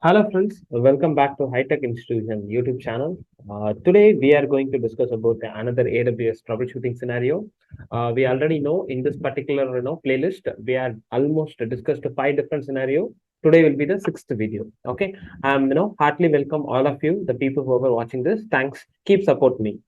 Hello friends, welcome back to High Tech Institution YouTube channel. Today we are going to discuss about another AWS troubleshooting scenario. We already know in this particular playlist we are almost discussed five different scenario. Today will be the sixth video. Okay, heartily welcome all of you, the people who are watching this. Thanks, keep support me.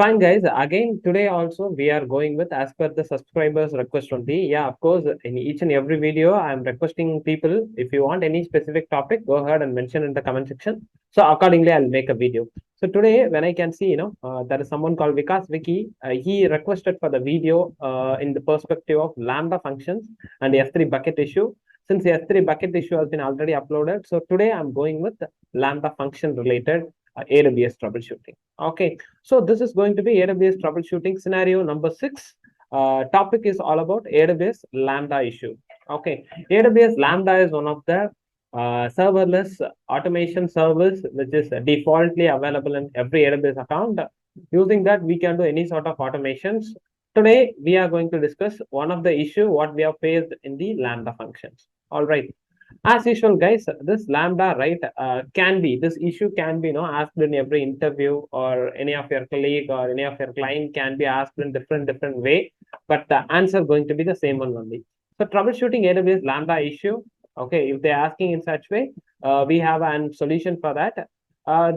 Fine, guys. Again, today also we are going with as per the subscribers' request only. Yeah, of course, in each and every video, I'm requesting people if you want any specific topic, go ahead and mention in the comment section. So accordingly, I'll make a video. So today, when I can see, there is someone called Vikas Vicky. He requested for the video in the perspective of Lambda functions and the S3 bucket issue. Since the S3 bucket issue has been already uploaded, so today I'm going with Lambda function related AWS troubleshooting. Okay, so this is going to be AWS troubleshooting scenario number 6. Topic is all about AWS Lambda issue. Okay, AWS Lambda is one of the serverless automation service which is defaultly available in every AWS account. Using that, we can do any sort of automations. Today, we are going to discuss one of the issue what we have faced in the Lambda functions. All right. As usual, guys, this Lambda, right, this issue can be, asked in every interview, or any of your colleague or any of your client can be asked in different way, but the answer going to be the same one only. So troubleshooting AWS Lambda issue, okay, if they're asking in such way, we have a solution for that.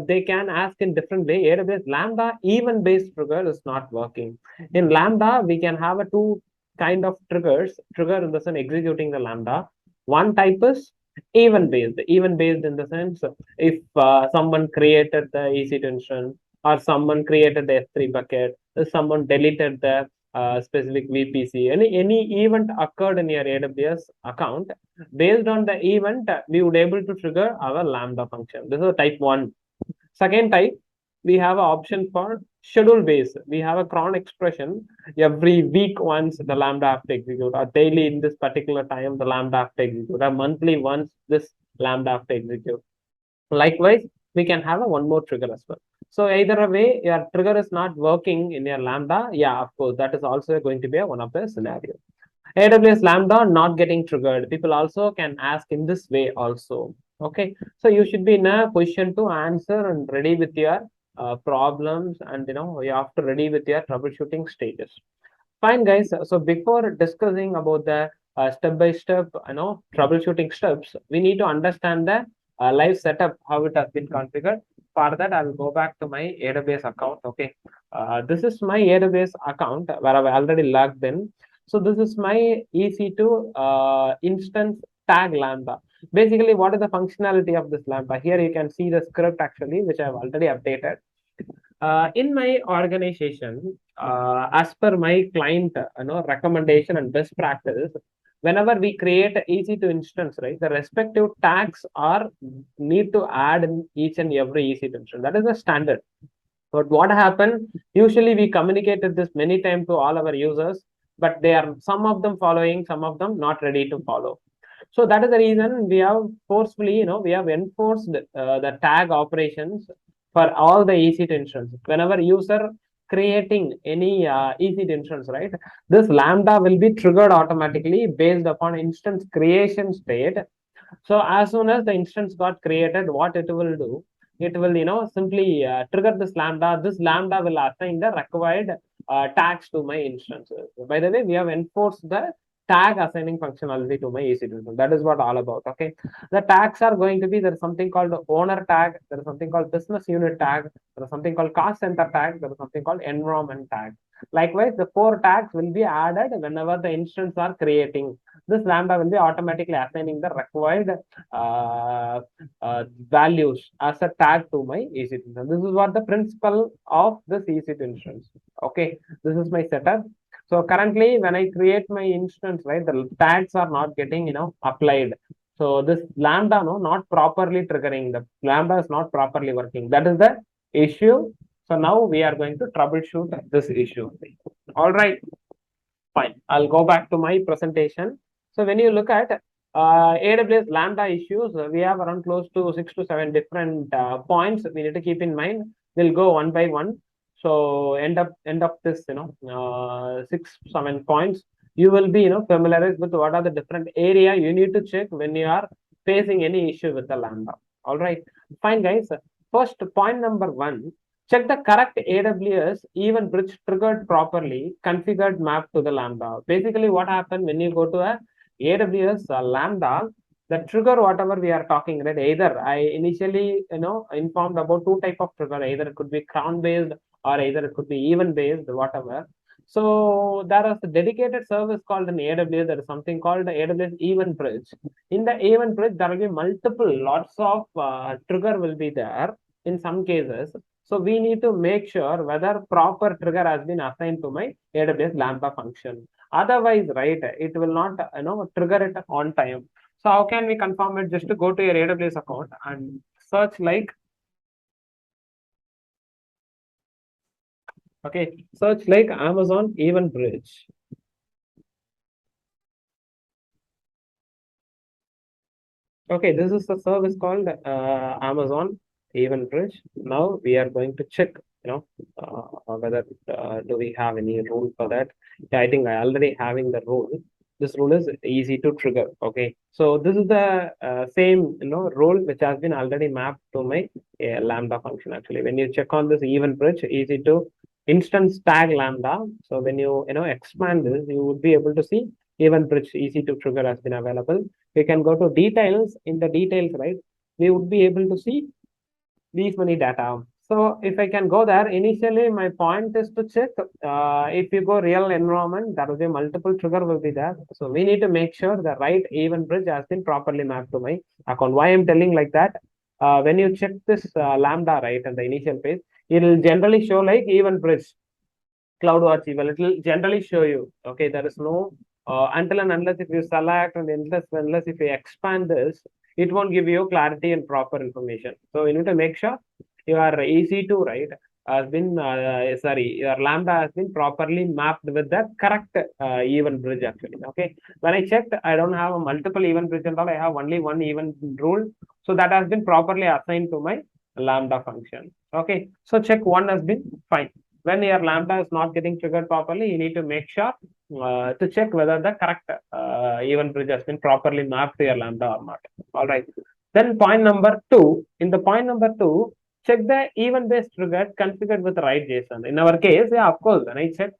They can ask in different way. AWS Lambda event-based trigger is not working. In Lambda, we can have a two kind of triggers. Trigger in the sense executing the Lambda. One type is event-based. Event-based in the sense, if someone created the EC2 instance, or someone created the S3 bucket, if someone deleted the specific VPC, any event occurred in your AWS account, based on the event, we would able to trigger our Lambda function. This is type 1. Second type, we have an option for schedule based. We have a cron expression. Every week once the Lambda have to execute, or daily in this particular time the Lambda have to execute, or monthly once this Lambda have to execute. Likewise, we can have a one more trigger as well. So either a way your trigger is not working in your Lambda, yeah, of course, that is also going to be one of the scenarios. AWS Lambda not getting triggered. People also can ask in this way also. Okay, so you should be in a position to answer and ready with your problems, and you have to ready with your troubleshooting stages. Fine, guys. So before discussing about the step-by-step, troubleshooting steps, we need to understand the live setup, how it has been configured. For that, I will go back to my AWS account. Okay, this is my AWS account where I've already logged in. So this is my EC2 instance tag Lambda. Basically, what is the functionality of this Lambda? Here you can see the script actually, which I've already updated. In my organization, as per my client, recommendation and best practice, whenever we create an EC2 instance, right, the respective tags are need to add in each and every EC2 instance. That is the standard. But what happened? Usually we communicated this many times to all our users, but they are some of them following, some of them not ready to follow. So that is the reason we have forcefully, we have enforced the tag operations for all the EC2 instances. Whenever user creating any EC2 instance, right, this Lambda will be triggered automatically based upon instance creation state. So as soon as the instance got created, what it will do, it will, simply trigger this Lambda. This Lambda will assign the required tags to my instances. By the way, we have enforced the tag assigning functionality to my EC2 instance. That is what all about. Okay, the tags are going to be, there is something called owner tag, there is something called business unit tag, there is something called cost center tag, there is something called environment tag. Likewise, the 4 tags will be added whenever the instance are creating. This Lambda will be automatically assigning the required values as a tag to my EC2 instance. This is what the principle of this EC2 instance. Okay, this is my setup. So currently, when I create my instance, right, the tags are not getting, applied. So this Lambda, not properly triggering. The Lambda is not properly working. That is the issue. So now we are going to troubleshoot this issue. All right, fine. I'll go back to my presentation. So when you look at AWS Lambda issues, we have around close to 6 to 7 different points we need to keep in mind. We'll go one by one. So end up this 6-7 points, you will be familiarized with what are the different area you need to check when you are facing any issue with the Lambda. All right, fine, guys. First, point number one, check the correct AWS event bridge triggered properly, configured map to the Lambda. Basically, what happened when you go to a AWS Lambda, the trigger, whatever we are talking, right? Either I initially, informed about two type of trigger, either it could be cron based or either it could be event based, whatever. So there is a dedicated service called an AWS. There is something called the AWS Event Bridge. In the event bridge, there will be lots of trigger will be there in some cases. So we need to make sure whether proper trigger has been assigned to my AWS Lambda function. Otherwise, right, it will not, trigger it on time. So how can we confirm it? Just to go to your AWS account and search like, okay, search like Amazon Event Bridge. Okay, this is a service called Amazon Event Bridge. Now we are going to check, whether do we have any rule for that. Yeah, I think I already having the rule. This rule is easy to trigger. Okay, so this is the same rule which has been already mapped to my Lambda function. Actually, when you check on this Event Bridge, easy to instance tag Lambda. So when you expand this, you would be able to see Event Bridge easy to trigger has been available. We can go to details. In the details, right, we would be able to see these many data. So if I can go there, initially my point is to check if you go real environment, there will be multiple trigger will be there. So we need to make sure the right event bridge has been properly mapped to my account. Why I'm telling like that? When you check this Lambda, right, at the initial page, it will generally show like event bridge, CloudWatch ELB. It will generally show you. Okay, there is no until and unless if you select and unless if you expand this, it won't give you clarity and proper information. So you need to make sure your EC2, right, has been your Lambda has been properly mapped with the correct event bridge actually. Okay, when I checked, I don't have a multiple event bridge and all. I have only one event rule, so that has been properly assigned to my Lambda function. Okay, so check one has been fine. When your Lambda is not getting triggered properly, you need to make sure to check whether the correct event bridge has been properly mapped to your Lambda or not. All right. Then point number two, in the point number two, check the event-based trigger configured with right JSON. In our case, yeah, of course, when I checked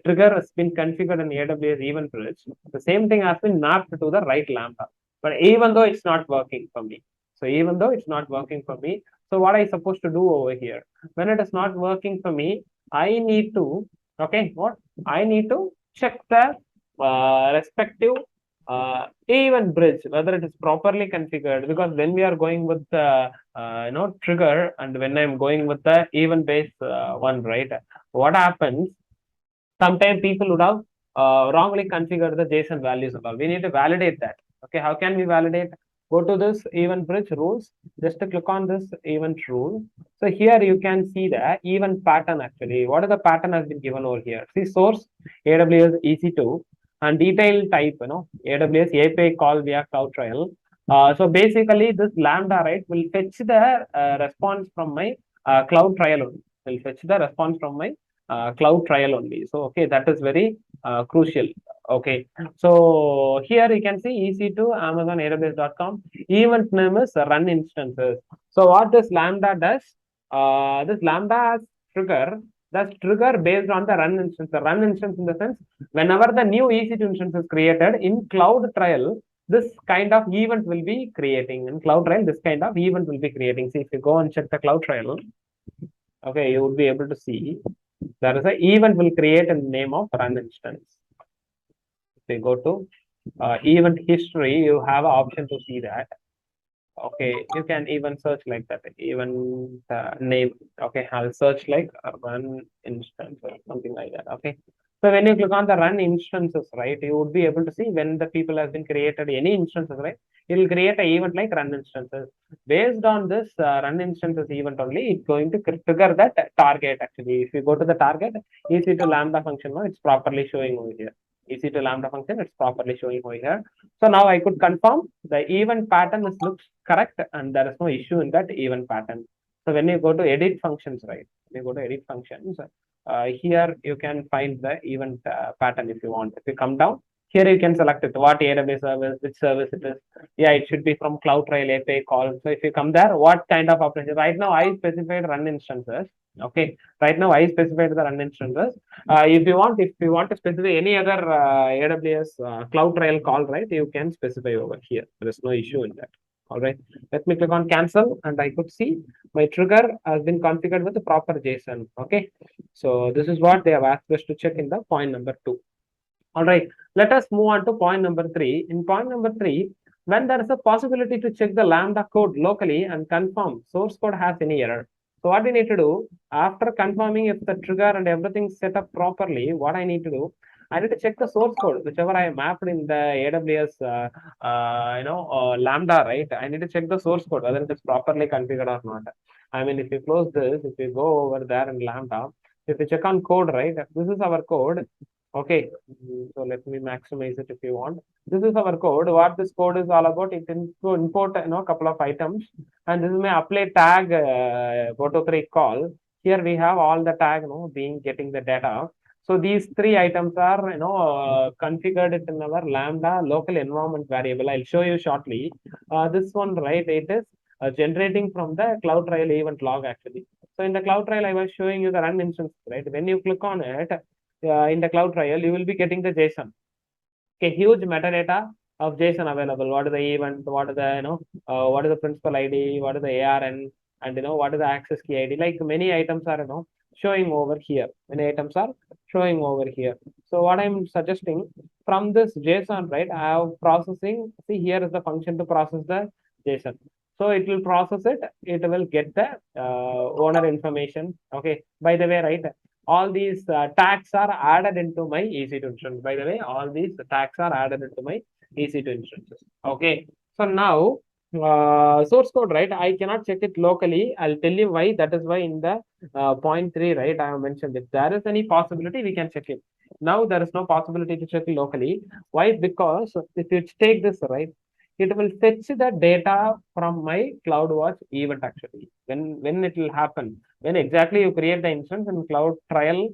trigger has been configured in AWS event bridge, the same thing has been mapped to the right Lambda. But even though it's not working for me, so even though it's not working for me, so what I supposed to do over here? When it is not working for me, I need to, okay, what? I need to check the respective event bridge, whether it is properly configured, because when we are going with the trigger and when I'm going with the event based one, right, what happens, sometimes people would have wrongly configured the JSON values and all. We need to validate that. Okay, how can we validate? Go to this event bridge rules, just to click on this event rule. So here you can see the event pattern actually. What is the pattern has been given over here? See source AWS EC2 and detail type, AWS API call via CloudTrail. So basically this Lambda, right, will fetch the response from my CloudTrail. Will fetch the response from my CloudTrail only. So, okay, that is very crucial. Okay, so here you can see EC2 Amazon AWS.com. Event name is run instances. So what this Lambda does, this Lambda trigger, that's trigger based on the run instance. The run instance in the sense, whenever the new EC2 instance is created in CloudTrail, this kind of event will be creating. In CloudTrail, this kind of event will be creating. See, if you go and check the CloudTrail, okay, you would be able to see there is an event will create in the name of run instance. If you go to event history, you have an option to see that. Okay, you can even search like that, even name. Okay, I'll search like run instance or something like that. Okay, so when you click on the run instances, right, you would be able to see when the people has been created any instances, right, it will create an event like run instances. Based on this run instances event only, it's going to trigger that target actually. If you go to the target, EC2 Lambda function, no, it's properly showing over here. EC2 Lambda function, it's properly showing over here. So now I could confirm the event pattern is looks correct and there is no issue in that event pattern. So when you go to edit functions, right, when you go to edit functions, here you can find the event pattern if you want. If you come down, Here you can select it, what AWS service, which service it is. Yeah, it should be from CloudTrail API call. So if you come there, what kind of operation? Right now, I specified run instances. Okay, right now I specified the run instances. If you want to specify any other AWS CloudTrail call, right, you can specify over here. There is no issue in that. All right, let me click on cancel, and I could see my trigger has been configured with the proper JSON. Okay, so this is what they have asked us to check in the point number 2. All right, let us move on to point number 3. In point number 3, when there is a possibility to check the Lambda code locally and confirm source code has any error. So what we need to do, after confirming if the trigger and everything set up properly, what I need to do, I need to check the source code, whichever I mapped in the AWS Lambda, right? I need to check the source code, whether it is properly configured or not. I mean, if you close this, if you go over there in Lambda, if you check on code, right, this is our code. Okay, so let me maximize it if you want. This is our code. What this code is all about, it can import a couple of items, and this is my apply tag Boto3 call. Here we have all the tag being getting the data. So these 3 items are configured it in our Lambda local environment variable. I'll show you shortly. This one, right, it is generating from the CloudTrail event log actually. So in the CloudTrail, I was showing you the run instance, right? When you click on it, in the CloudTrail, you will be getting the JSON. Okay, huge metadata of JSON available. What is the event? What is the what is the principal ID? What is the ARN? And what is the access key ID? Like many items are showing over here. Many items are showing over here. So what I'm suggesting from this JSON, right? I have processing. See, here is the function to process the JSON. So it will process it. It will get the owner information. Okay. By the way, right? All these tags are added into my EC2 instance. By the way, all these tags are added into my EC2 instances. Okay. So now, source code, right? I cannot check it locally. I'll tell you why. That is why in the point 3, right, I have mentioned if there is any possibility, we can check it. Now, there is no possibility to check it locally. Why? Because if you take this, right, it will fetch the data from my CloudWatch event actually. When it will happen, when exactly you create the instance in CloudTrail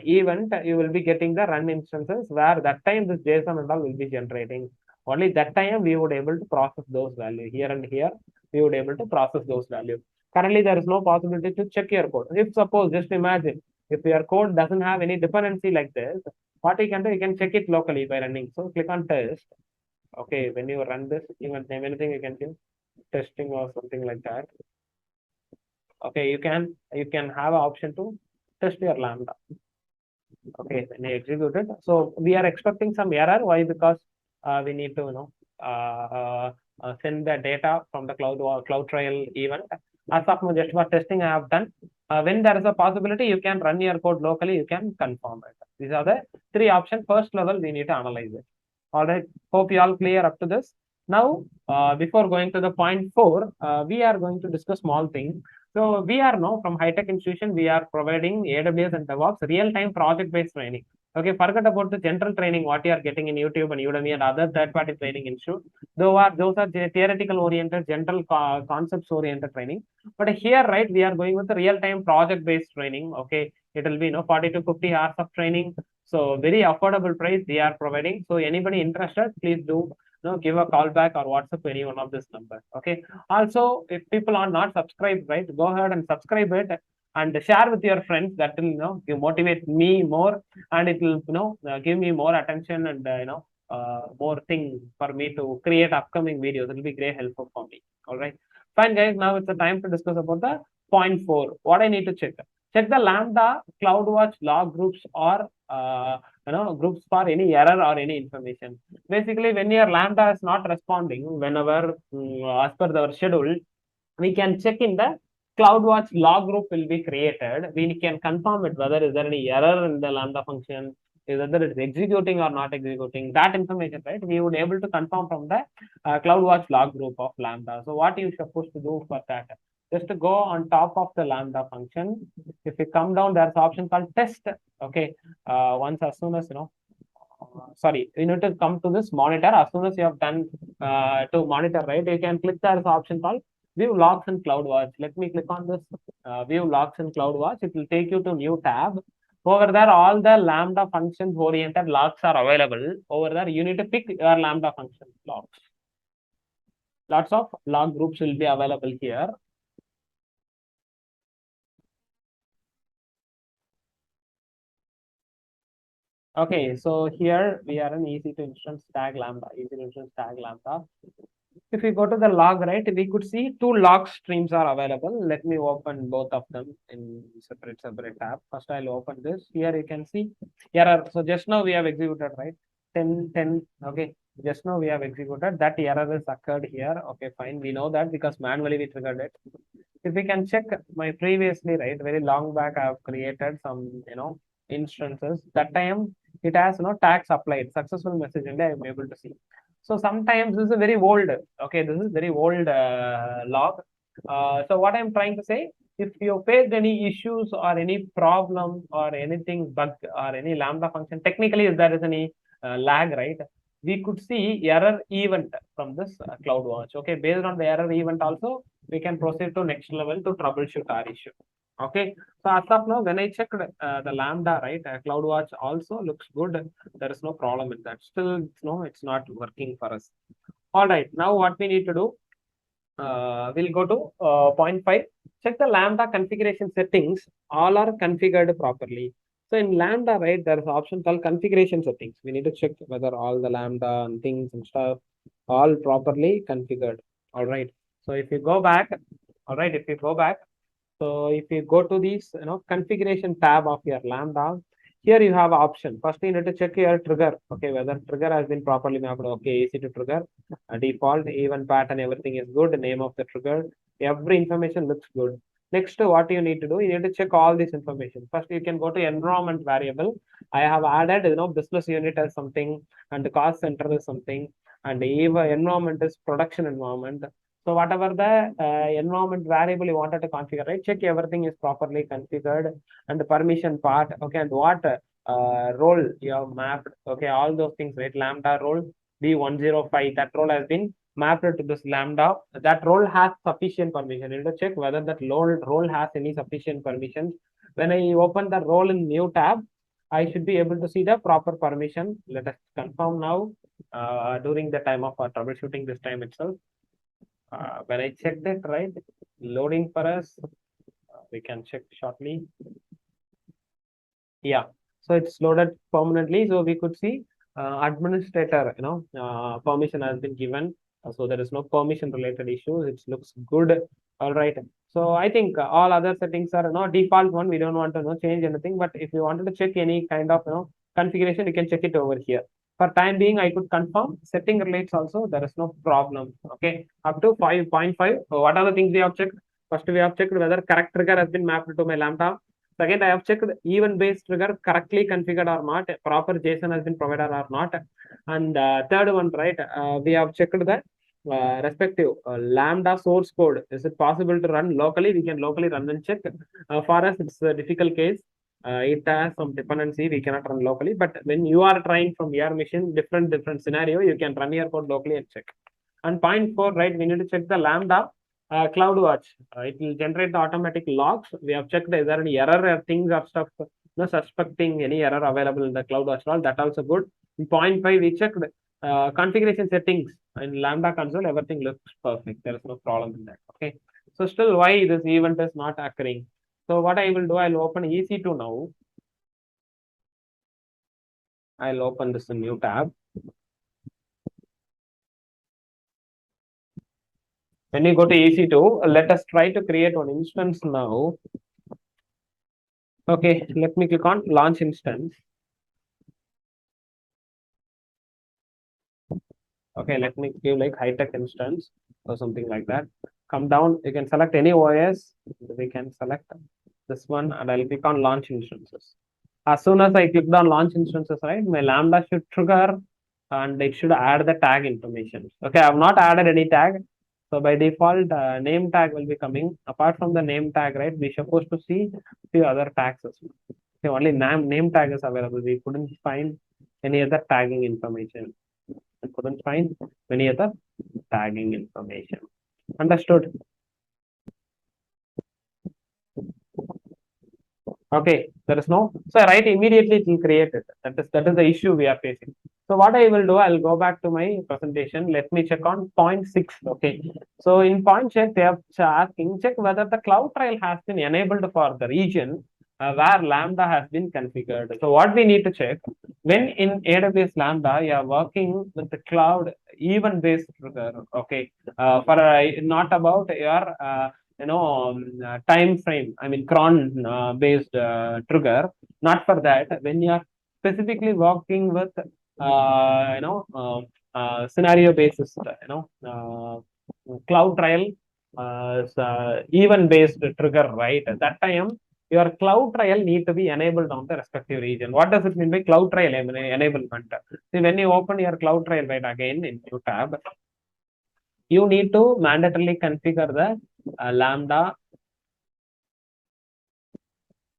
event, you will be getting the run instances where that time this JSON and all will be generating. Only that time we would able to process those values. Here and here, we would able to process those values. Currently, there is no possibility to check your code. If suppose, just imagine, if your code doesn't have any dependency like this, what you can do, you can check it locally by running. So click on test. Okay, when you run this, even name anything you can give testing or something like that. Okay, you can have an option to test your Lambda. Okay, when you execute it. So we are expecting some error. Why? Because we need to send the data from the CloudTrail event. As of now, just for testing, I have done. When there is a possibility, you can run your code locally. You can confirm it. These are the 3 options. First level, we need to analyze it. All right. Hope you all clear up to this. Now, before going to the point 4, we are going to discuss small things. So we are now from high tech institution. We are providing AWS and DevOps real-time project-based training. Okay, forget about the general training what you are getting in YouTube and Udemy and other third-party training institute. Those are theoretical oriented, general concepts oriented training. But here, right, we are going with the real-time project-based training. Okay, it will be 40 to 50 hours of training. So very affordable price they are providing. So anybody interested, please do give a call back or WhatsApp any one of this number. Okay. Also, if people are not subscribed, right, go ahead and subscribe it and share with your friends. That will motivate me more, and it will give me more attention and more thing for me to create upcoming videos. It will be great helpful for me. All right. Fine, guys. Now it's the time to discuss about the point 4. What I need to check. Check the Lambda CloudWatch log groups or groups for any error or any information. Basically, when your Lambda is not responding, whenever as per our schedule, we can check in the CloudWatch log group will be created. We can confirm it whether is there any error in the Lambda function, whether it's executing or not executing. That information, right? We would able to confirm from the CloudWatch log group of Lambda. So what you supposed to do for that? Just to go on top of the Lambda function. If you come down, there's an option called test. Okay. Once as soon as sorry, you need to come to this monitor. As soon as you have done to monitor, right, you can click there's an option called view logs in CloudWatch. Let me click on this view logs in CloudWatch. It will take you to new tab. Over there, all the Lambda functions oriented logs are available. Over there, you need to pick your Lambda function logs. Lots of log groups will be available here. Okay, so here we are an easy to instance tag Lambda, easy to instance tag Lambda. If we go to the log, right, we could see two log streams are available. Let me open both of them in separate tab. First, I'll open this. Here you can see error. So just now we have executed, right? 10. Okay. Just now we have executed. That error is occurred here. Okay, fine. We know that because manually we triggered it. If we can check my previously, right, very long back, I have created some, instances. That time it has tags applied, successful message, and I am able to see. So sometimes this is a very old, okay, this is very old log. So what I'm trying to say, if you faced any issues or any problem or anything bug or any Lambda function, technically if there is any lag, right, we could see error event from this CloudWatch. Okay, based on the error event also, we can proceed to next level to troubleshoot our issue. Okay, so as of now, when I checked the Lambda, right, CloudWatch also looks good. There is no problem with that. Still, no, it's not working for us. All right, now what we need to do, we'll go to point 5. Check the Lambda configuration settings. All are configured properly. So in Lambda, right, there is an option called configuration settings. We need to check whether all the Lambda and things and stuff all properly configured. All right. So if you go back, all right, if you go back, so if you go to these, configuration tab of your Lambda, here you have option. First, you need to check your trigger. Okay, whether trigger has been properly mapped. Okay, easy to trigger. Default, event pattern, everything is good. The name of the trigger, every information looks good. Next, what you need to do, you need to check all this information. First, you can go to environment variable. I have added, business unit as something, and the cost center is something, and even environment is production environment. So whatever the environment variable you wanted to configure, right? Check everything is properly configured, and the permission part, okay, and what role you have mapped, okay, all those things, right? Lambda role B105, that role has been mapped to this Lambda. That role has sufficient permission. You need to check whether that role has any sufficient permissions. When I open the role in new tab, I should be able to see the proper permission. Let us confirm now during the time of troubleshooting this time itself. When I checked it, right, loading for us, we can check shortly. Yeah, so it's loaded permanently. So we could see administrator, permission has been given. So there is no permission related issues. It looks good. All right. So I think all other settings are default one. We don't want to change anything. But if you wanted to check any kind of configuration, you can check it over here. For time being, I could confirm setting relates also. There is no problem. Okay. Up to 5.5. So what are the things we have checked? First, we have checked whether correct trigger has been mapped to my Lambda. Second, I have checked event-based trigger correctly configured or not, proper JSON has been provided or not. And third one, right, we have checked the respective Lambda source code. Is it possible to run locally? We can locally run and check. For us, it's a difficult case. It has some dependency. We cannot run locally. But when you are trying from your machine, different scenario, you can run your code locally and check. And point 4, right, we need to check the Lambda CloudWatch. It will generate the automatic logs. We have checked is there any error or things or stuff, suspecting any error available in the CloudWatch log. That also good. In point 5, we checked configuration settings in Lambda console. Everything looks perfect. There is no problem in that. Okay. So still, why this event is not occurring? So what I will do, I'll open EC2 now. I'll open this new tab. When you go to EC2, let us try to create one instance now. Okay, let me click on launch instance. Okay, let me give like high-tech instance or something like that. Come down, you can select any OS. We can select this one and I'll click on launch instances. As soon as I clicked on launch instances, right, my Lambda should trigger and it should add the tag information. Okay, I have not added any tag. So by default, name tag will be coming. Apart from the name tag, right, we're supposed to see few other tags as well. Okay, only name tag is available. We couldn't find any other tagging information. I couldn't find any other tagging information. Understood? Okay, there is no, so I write immediately it will create it. That is the issue we are facing. So what I will do, I'll go back to my presentation. Let me check on point 6. Okay, so in point check, they are asking check whether the cloud trial has been enabled for the region where Lambda has been configured. So what we need to check, when in AWS Lambda you are working with the cloud event based trigger. Okay, for not about your time frame, I mean cron based trigger, not for that. When you are specifically working with scenario basis, cloud trial event based trigger, right? At that time your cloud trial need to be enabled on the respective region. What does it mean by cloud trial enablement? See, when you open your cloud trial, right, again in new tab, you need to mandatorily configure the Lambda.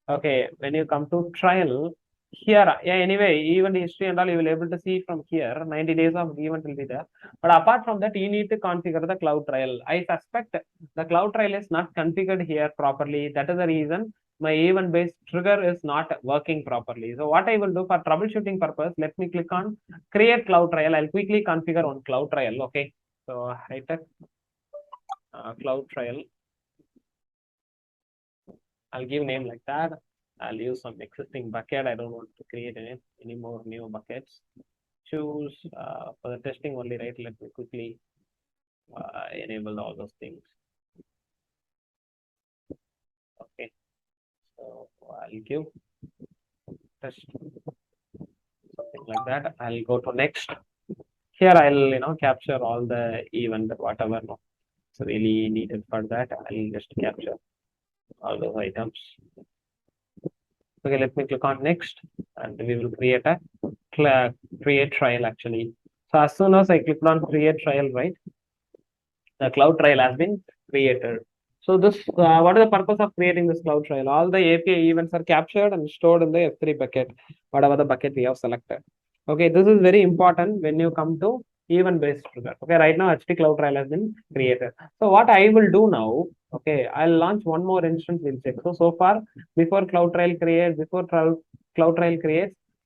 Okay, when you come to trial here, yeah, anyway, event history and all you will able to see from here. 90 days of event will be there. But apart from that, you need to configure the cloud trial. I suspect the cloud trial is not configured here properly. That is the reason my event based trigger is not working properly. So what I will do for troubleshooting purpose, let me click on create cloud trial. I'll quickly configure one cloud trial. Okay, so high-tech cloud trial. I'll give name like that. I'll use some existing bucket. I don't want to create any more new buckets. Choose for the testing only, right? Let me quickly enable all those things. Okay, so I'll give test something like that. I'll go to next. Here I'll capture all the event whatever it's really needed for that. I'll just capture all those items. Okay, let me click on next and we will create a create trial actually. So as soon as I click on create trial, right, the cloud trial has been created. So this, what is the purpose of creating this cloud trial? All the API events are captured and stored in the S3 bucket, whatever the bucket we have selected. Okay, this is very important when you come to event-based trigger. Okay, right now HT cloud trial has been created. So what I will do now, okay, I'll launch one more instance. We'll check. So far, before cloud trial creates,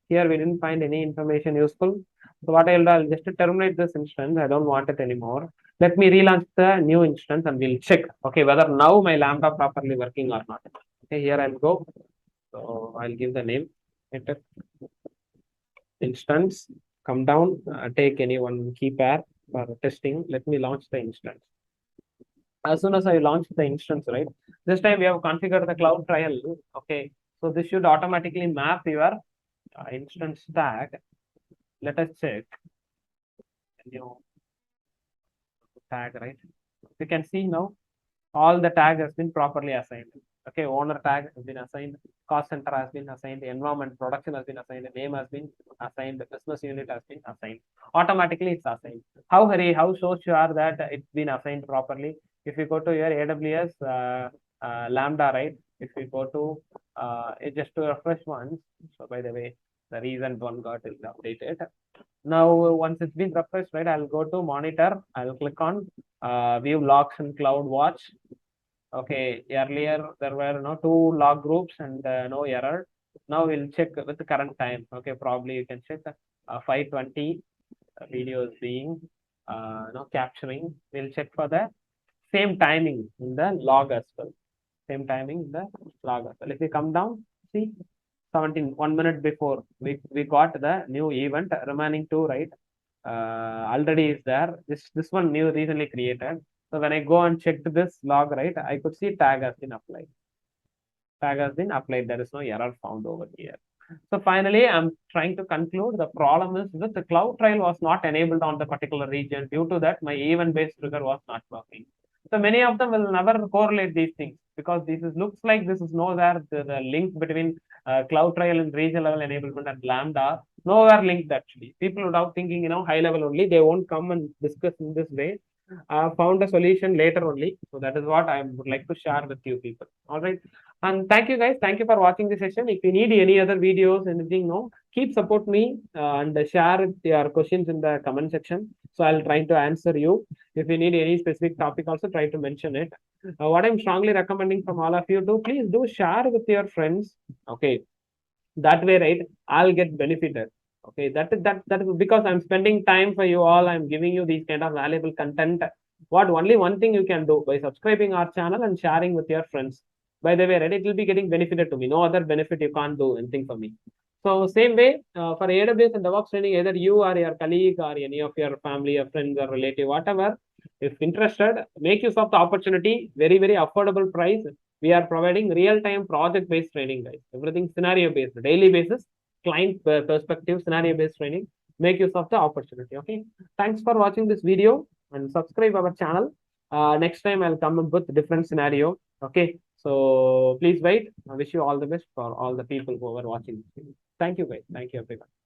here we didn't find any information useful. So what I'll just terminate this instance. I don't want it anymore. Let me relaunch the new instance and we'll check, okay, whether now my Lambda properly working or not. Okay, here I'll go. So I'll give the name, enter instance, come down, take any one key pair for testing. Let me launch the instance. As soon as I launch the instance, right, this time we have configured the cloud trial. Okay, so this should automatically map your instance tag. Let us check. Tag, right? You can see now all the tag has been properly assigned. Okay, owner tag has been assigned, cost center has been assigned, environment production has been assigned, name has been assigned, business unit has been assigned. Automatically it's assigned. How so sure that it's been assigned properly? If you go to your AWS Lambda, right? If you go to just to refresh once. So by the way, the recent one got updated. Now, once it's been refreshed, right, I'll go to monitor. I'll click on view logs in CloudWatch. Okay, earlier there were no 2 log groups and no error. Now we'll check with the current time. Okay, probably you can check 520 videos being capturing. We'll check for the same timing in the log as well. Same timing in the log as well. If we come down, see 1 minute before we got the new event, remaining 2, right, already is there. This one new recently created. So when I go and check this log, right, I could see tag has been applied. Tag has been applied. There is no error found over here. So finally, I'm trying to conclude the problem is that the cloud trial was not enabled on the particular region. Due to that, my event-based trigger was not working. So many of them will never correlate these things because this looks like this is nowhere the link between cloud trial and region level enablement and Lambda, nowhere linked actually. People without thinking, high level only, they won't come and discuss in this way. Found a solution later only. So that is what I would like to share with you people. All right. And thank you guys. Thank you for watching the session. If you need any other videos, anything, keep support me and share your questions in the comment section. So I'll try to answer you. If you need any specific topic, also try to mention it. What I'm strongly recommending from all of you, please do share with your friends. Okay, that way, right, I'll get benefited. Okay, that is because I'm spending time for you all. I'm giving you these kind of valuable content. What only one thing you can do by subscribing our channel and sharing with your friends. By the way, right, it will be getting benefited to me. No other benefit you can't do anything for me. So same way for AWS and DevOps training, either you or your colleague or any of your family or friends or relative, whatever, if interested, make use of the opportunity. Very affordable price. We are providing real-time project-based training, guys. Everything scenario-based, daily basis, client perspective, scenario-based training. Make use of the opportunity. Okay. Thanks for watching this video and subscribe our channel. Next time I'll come up with different scenario. Okay. So please wait. I wish you all the best for all the people who are watching this video. Thank you, guys. Thank you, everyone.